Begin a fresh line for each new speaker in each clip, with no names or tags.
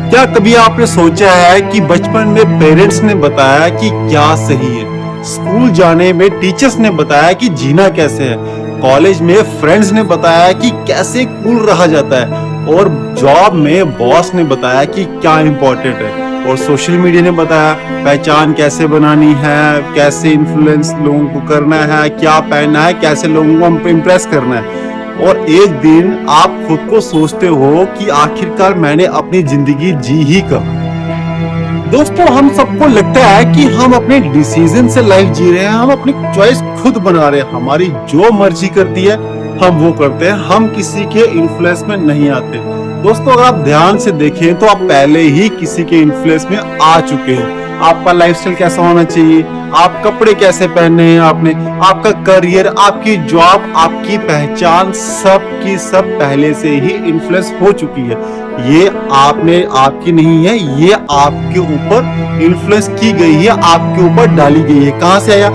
क्या कभी आपने सोचा है कि बचपन में पेरेंट्स ने बताया कि क्या सही है, स्कूल जाने में टीचर्स ने बताया कि जीना कैसे है, कॉलेज में फ्रेंड्स ने बताया कि कैसे कूल रहा जाता है, और जॉब में बॉस ने बताया कि क्या इम्पोर्टेंट है, और सोशल मीडिया ने बताया पहचान कैसे बनानी है, कैसे इन्फ्लुएंस लोगों को करना है, क्या पहनना है, कैसे लोगों को इम्प्रेस करना है। और एक दिन आप खुद को सोचते हो कि आखिरकार मैंने अपनी जिंदगी जी ही कब। दोस्तों, हम सबको लगता है कि हम अपने डिसीजन से लाइफ जी रहे हैं, हम अपनी चॉइस खुद बना रहे हैं, हमारी जो मर्जी करती है हम वो करते हैं, हम किसी के इन्फ्लुएंस में नहीं आते। दोस्तों, अगर आप ध्यान से देखें तो आप पहले ही किसी के इन्फ्लुएंस में आ चुके हैं। आपका लाइफस्टाइल कैसा होना चाहिए, आप कपड़े कैसे पहनने हैं, आपने आपका करियर, आपकी जॉब, आपकी पहचान, सब की सब पहले से ही इन्फ्लुएंस हो चुकी है। ये आपने आपकी नहीं है, ये आपके ऊपर इन्फ्लुएंस की गई है, आपके ऊपर डाली गई है। कहां से आया?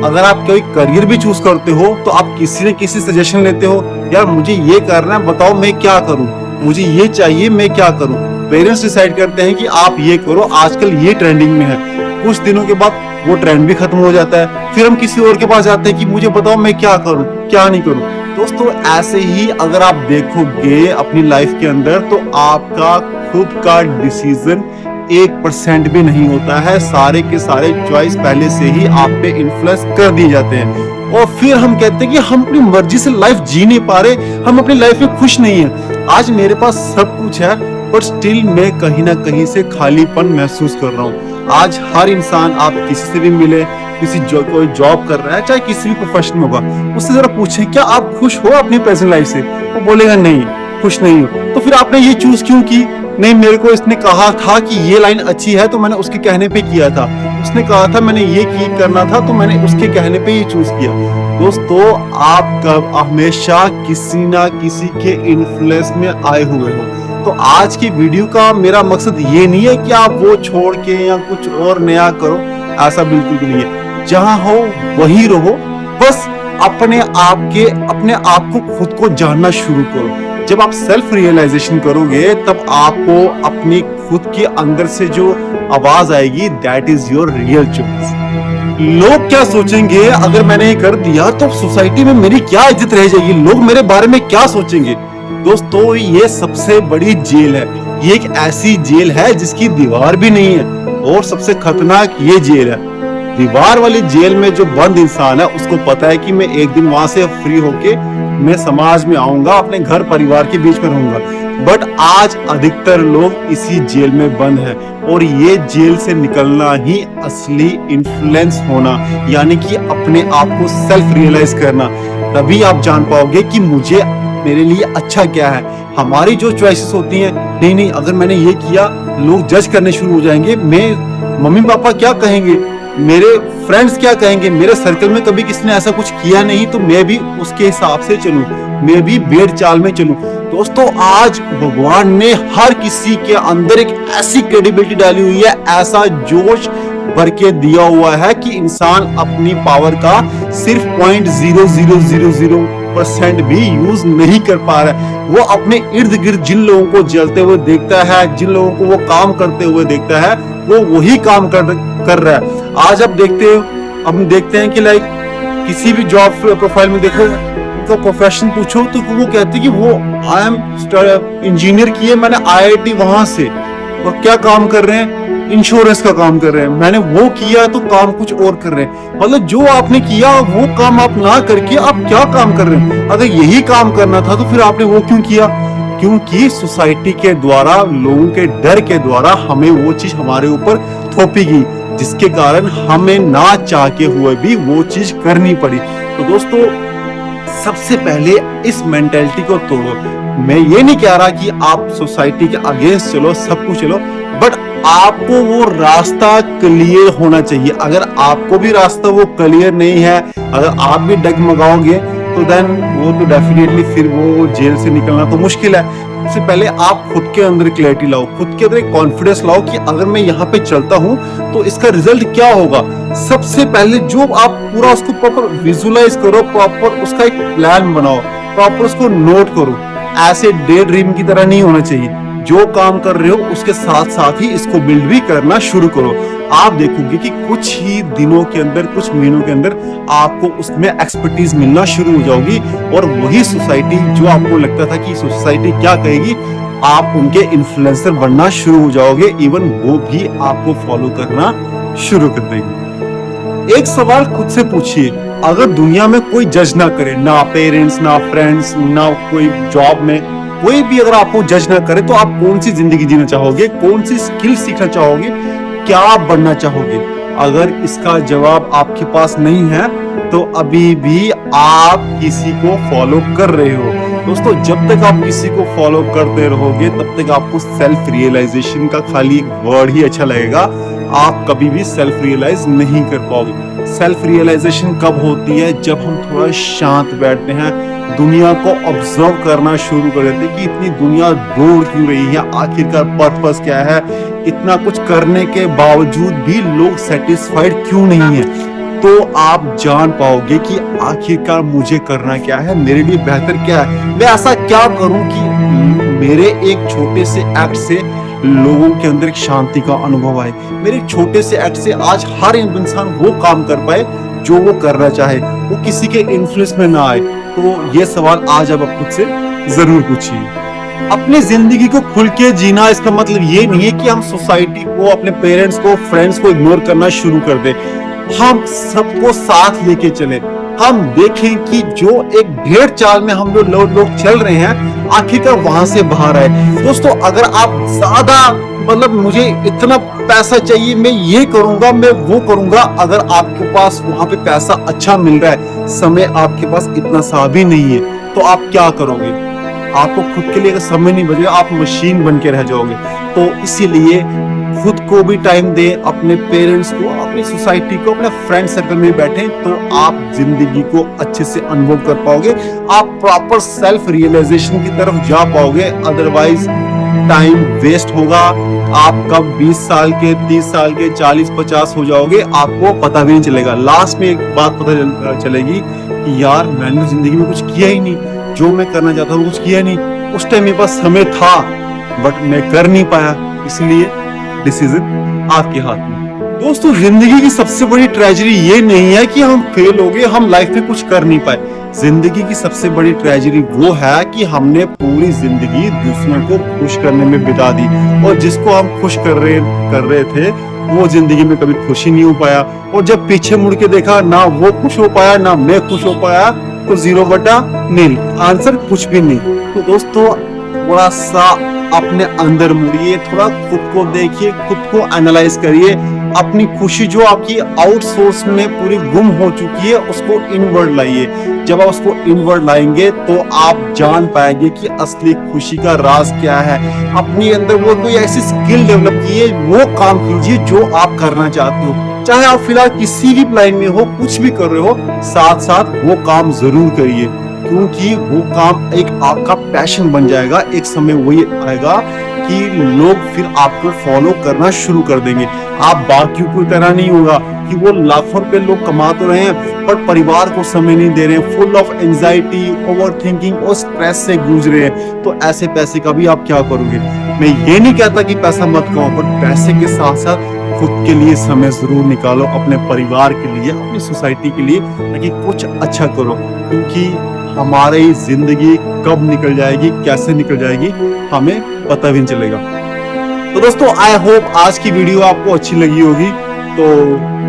अगर आप कोई करियर भी चूज करते हो तो आप किसी न किसी सजेशन लेते हो, यार मुझे ये करना है, बताओ मैं क्या करूं, मुझे ये चाहिए, मैं क्या करूं। पेरेंट्स डिसाइड करते हैं कि आप ये करो, आजकल ये ट्रेंडिंग में है। कुछ दिनों के बाद वो ट्रेंड भी खत्म हो जाता है, फिर हम किसी और के पास जाते हैं कि मुझे बताओ मैं क्या करूं, क्या नहीं करूं। दोस्तों, ऐसे ही अगर आप देखोगे अपनी लाइफ के अंदर तो आपका खुद का डिसीजन 1% भी नहीं होता है। सारे के सारे चॉइस पहले से ही आप पे इन्फ्लुएंस कर दिए जाते हैं, और फिर हम कहते हैं कि हम अपनी मर्जी से लाइफ जी नहीं पा रहे, हम अपनी लाइफ में खुश नहीं है। आज मेरे पास सब कुछ है पर स्टिल मैं कहीं ना कहीं से खालीपन महसूस कर रहा हूँ। आज हर इंसान, आप किसी से भी मिले, कोई जॉब कर रहा है, चाहे किसी भी प्रोफेशन में होगा, उससे जरा पूछें क्या आप खुश हो अपनी प्रेजेंट लाइफ से, वो बोलेगा नहीं, खुश नहीं हो। तो फिर आपने ये चूज क्यों की? नहीं, मेरे को इसने कहा था कि ये लाइन अच्छी है तो मैंने उसके कहने पे किया था, उसने कहा था मैंने ये करना था तो मैंने उसके कहने पे ये चूज किया। दोस्तों, आप कब हमेशा किसी ना किसी के इन्फ्लुएंस में आए हुए हो। तो आज की वीडियो का मेरा मकसद ये नहीं है कि आप वो छोड़ के या कुछ और नया करो, ऐसा बिल्कुल भी नहीं है। जहां हो वही रहो, बस अपने आप को खुद को जानना शुरू करो। जब आप सेल्फ रियलाइजेशन करोगे तब आपको अपनी खुद के अंदर से जो आवाज आएगी, that is your real choice. लोग क्या सोचेंगे अगर मैंने ये कर दिया, तो सोसाइटी में मेरी क्या इज्जत रह जाएगी, लोग मेरे बारे में क्या सोचेंगे। दोस्तों, ये सबसे बड़ी जेल है। ये एक ऐसी जेल है जिसकी दीवार भी नहीं है, और सबसे खतरनाक ये जेल है। दीवार वाली जेल में जो बंद इंसान है उसको पता है कि मैं एक दिन वहां से फ्री होके मैं समाज में आऊंगा, अपने घर परिवार के बीच में रहूंगा। बट आज अधिकतर लोग इसी जेल में बंद हैं, और ये जेल से निकलना ही असली इन्फ्लुएंस होना, यानी कि अपने आप को सेल्फ रियलाइज करना। तभी आप जान पाओगे कि मेरे लिए अच्छा क्या है। हमारी जो चॉइसेस होती हैं, नहीं, अगर मैंने ये किया लोग जज करने शुरू हो जाएंगे, मम्मी पापा क्या कहेंगे, मेरे फ्रेंड्स क्या कहेंगे, मेरे सर्कल में कभी किसी ने ऐसा कुछ किया नहीं तो मैं भी उसके हिसाब से चलूं, मैं भी बेड़ चाल में चलूं। दोस्तों, आज भगवान ने हर किसी के अंदर एक ऐसी क्रेडिबिलिटी डाली हुई है, ऐसा जोश भर के दिया हुआ है कि इंसान अपनी पावर का सिर्फ 0.0000% भी यूज नहीं कर पा रहा है। वो अपने इर्द गिर्द जिन लोगों को जलते हुए देखता है, जिन लोगों को वो काम करते हुए देखता है, वो वही काम कर रहा है। आज आप देखते हैं कि लाइक किसी भी जॉब प्रोफाइल में देखो, उनका प्रोफेशन पूछो तो वो कहते हैं कि वो आई एम इंजीनियर किए, मैंने IIT वहां से, और क्या काम कर रहे हैं, इंश्योरेंस का काम कर रहे हैं। मैंने वो किया तो काम कुछ और कर रहे हैं। मतलब जो आपने किया वो काम आप ना करके आप क्या काम कर रहे हैं। अगर यही काम करना था तो फिर आपने वो क्यों किया? क्योंकि सोसाइटी के द्वारा, लोगों के डर के द्वारा हमें वो चीज हमारे ऊपर थोपी गई, जिसके कारण हमें ना चाह के हुए भी वो चीज करनी पड़ी। तो दोस्तों, सबसे पहले इस मेंटालिटी को तोड़ो। मैं ये नहीं कह रहा कि आप सोसाइटी के अगेंस्ट चलो, सब कुछ चलो, बट आपको वो रास्ता क्लियर होना चाहिए। अगर आपको भी रास्ता वो क्लियर नहीं है, अगर आप भी डगमगाओगे तो देन वो तो डेफिनेटली फिर वो जेल से निकलना तो मुश्किल है। सबसे पहले आप खुद के अंदर क्लैरिटी लाओ, खुद के अंदर एक कॉन्फिडेंस लाओ कि अगर मैं यहाँ पे चलता हूँ तो इसका रिजल्ट क्या होगा। सबसे पहले जो आप पूरा उसको प्रॉपर विजुलाइज करो, प्रॉपर उसका एक प्लान बनाओ, प्रॉपर उसको नोट करो। ऐसे डे ड्रीम की तरह नहीं होना चाहिए। जो काम कर रहे हो उसके साथ साथ ही इसको बिल्ड भी करना शुरू करो। आप देखोगे कि कुछ ही दिनों के अंदर, कुछ महीनों के अंदर आपको उसमें एक्सपर्टीज मिलना शुरू हो जाओगी, और वही सोसाइटी जो आपको लगता था कि सोसाइटी क्या कहेगी, आप उनके इन्फ्लुएंसर बनना शुरू हो जाओगे। इवन वो भी आपको फॉलो करना शुरू कर देंगे। एक सवाल खुद से पूछिए, अगर दुनिया में कोई जज ना करे, ना पेरेंट्स, ना फ्रेंड्स, ना कोई जॉब में कोई भी अगर आपको जज ना करे, तो आप कौन सी जिंदगी जीना चाहोगे, कौन सी स्किल सीखना चाहोगे, क्या आप बनना चाहोगे? अगर इसका जवाब आपके पास नहीं है तो अभी भी आप किसी को फॉलो कर रहे हो। दोस्तों, जब तक आप किसी को फॉलो करते रहोगे तब तक आपको सेल्फ रियलाइजेशन का खाली एक वर्ड ही अच्छा लगेगा, आप कभी भी सेल्फ रियलाइज नहीं कर पाओगे। सेल्फ रियलाइजेशन कब होती है? जब हम थोड़ा शांत बैठते हैं, दुनिया को ऑब्जर्व करना शुरू कर देते हैं कि इतनी दुनिया दौड़ क्यों रही है, आखिरकार पर्पस क्या है, इतना कुछ करने के बावजूद भी लोग सेटिस्फाइड क्यों नहीं है। तो आप जान पाओगे कि आखिरकार मुझे करना क्या है, मेरे लिए बेहतर क्या है, मैं ऐसा क्या करूं कि मेरे एक छोटे से एक्ट से लोगों के अंदर एक शांति का अनुभव आए, मेरे एक छोटे से एक्ट से आज हर इंसान वो काम कर पाए जो वो करना चाहे, वो किसी के इन्फ्लुएंस में ना आए। तो ये सवाल आज आप खुद से जरूर पूछिए। अपनी जिंदगी को खुल के जीना, इसका मतलब ये नहीं है कि हम सोसाइटी को, अपने पेरेंट्स को, फ्रेंड्स को इग्नोर करना शुरू कर दें। हम सबको साथ लेके चले, हम देखें कि जो एक भेड़ चाल में हम लोग चल रहे हैं, आखिरकार वहां से बाहर आए। दोस्तों, अगर आप ज्यादा मतलब मुझे इतना पैसा चाहिए, मैं ये करूंगा, मैं वो करूंगा, अगर आपके पास वहां पे पैसा अच्छा मिल रहा है, समय आपके पास इतना सा भी नहीं है, तो आप क्या करोगे? आपको खुद के लिए अगर समय नहीं बचेगा, आप मशीन बन के रह जाओगे। तो इसीलिए खुद को भी टाइम दे, अपने पेरेंट्स को, अपनी सोसाइटी को, अपने फ्रेंड सर्कल में बैठे, तो आप जिंदगी को अच्छे से अनुभव कर पाओगे, आप प्रॉपर सेल्फ रियलाइजेशन की तरफ जा पाओगे। अदरवाइज टाइम वेस्ट होगा, आप कब 20 साल के, 30 साल के, 40-50 हो जाओगे, आपको पता भी नहीं चलेगा। लास्ट में एक बात पता चलेगी कि यार मैंने जिंदगी में कुछ किया ही नहीं, जो मैं करना चाहता हूँ कुछ किया नहीं, उस टाइम मेरे पास समय था बट मैं कर नहीं पाया, इसलिए डिसीजन आपके हाथ में। दोस्तों, जिंदगी की सबसे बड़ी ट्रेजेडी ये नहीं है कि हम फेल हो गए, हम लाइफ में कुछ कर नहीं पाए। जिंदगी की सबसे बड़ी ट्रेजेडी वो है कि हमने पूरी जिंदगी दूसरों को खुश करने में बिता दी, और जिसको हम खुश कर रहे थे वो जिंदगी में कभी खुश ही नहीं हो पाया, और जब पीछे मुड़ के देखा, ना वो खुश हो पाया, ना मैं खुश हो पाया, तो 0/0 आंसर कुछ भी नहीं। तो दोस्तों, थोड़ा सा अपने अंदर मुड़िए, थोड़ा खुद को देखिए, खुद को एनालाइज करिए, अपनी खुशी जो आपकी आउटसोर्स में पूरी गुम हो चुकी है उसको इनवर्ड लाइए। जब आप उसको इनवर्ड लाएंगे तो आप जान पाएंगे कि असली खुशी का राज क्या है। अपने अंदर वो कोई ऐसी स्किल डेवलप कीजिए, वो काम कीजिए जो आप करना चाहते हो, चाहे आप फिलहाल किसी भी लाइन में हो, कुछ भी कर रहे हो, साथ साथ वो काम जरूर करिए, क्योंकि वो काम एक आपका पैशन बन जाएगा। एक समय वही आएगा कि लोग फिर आपको फॉलो करना शुरू कर देंगे। आप बाकियों की तरह नहीं होगा कि वो लाखों रुपए लोग कमा तो रहे हैं पर परिवार को समय नहीं दे रहे हैं, full of anxiety, over thinking और स्ट्रेस से गूंज रहे हैं। तो ऐसे पैसे का भी आप क्या करोगे? मैं ये नहीं कहता कि पैसा मत कमाओ, पर पैसे के साथ साथ खुद के लिए समय जरूर निकालो, अपने परिवार के लिए, अपनी सोसाइटी के लिए, ताकि कुछ अच्छा करो। क्योंकि हमारी जिंदगी कब निकल जाएगी, कैसे निकल जाएगी, हमें पता भी नहीं चलेगा। तो दोस्तों, आई होप आज की वीडियो आपको अच्छी लगी होगी। तो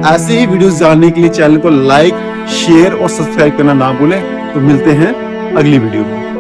ऐसे ही वीडियोस जानने के लिए चैनल को लाइक, शेयर और सब्सक्राइब करना ना भूलें। तो मिलते हैं अगली वीडियो में।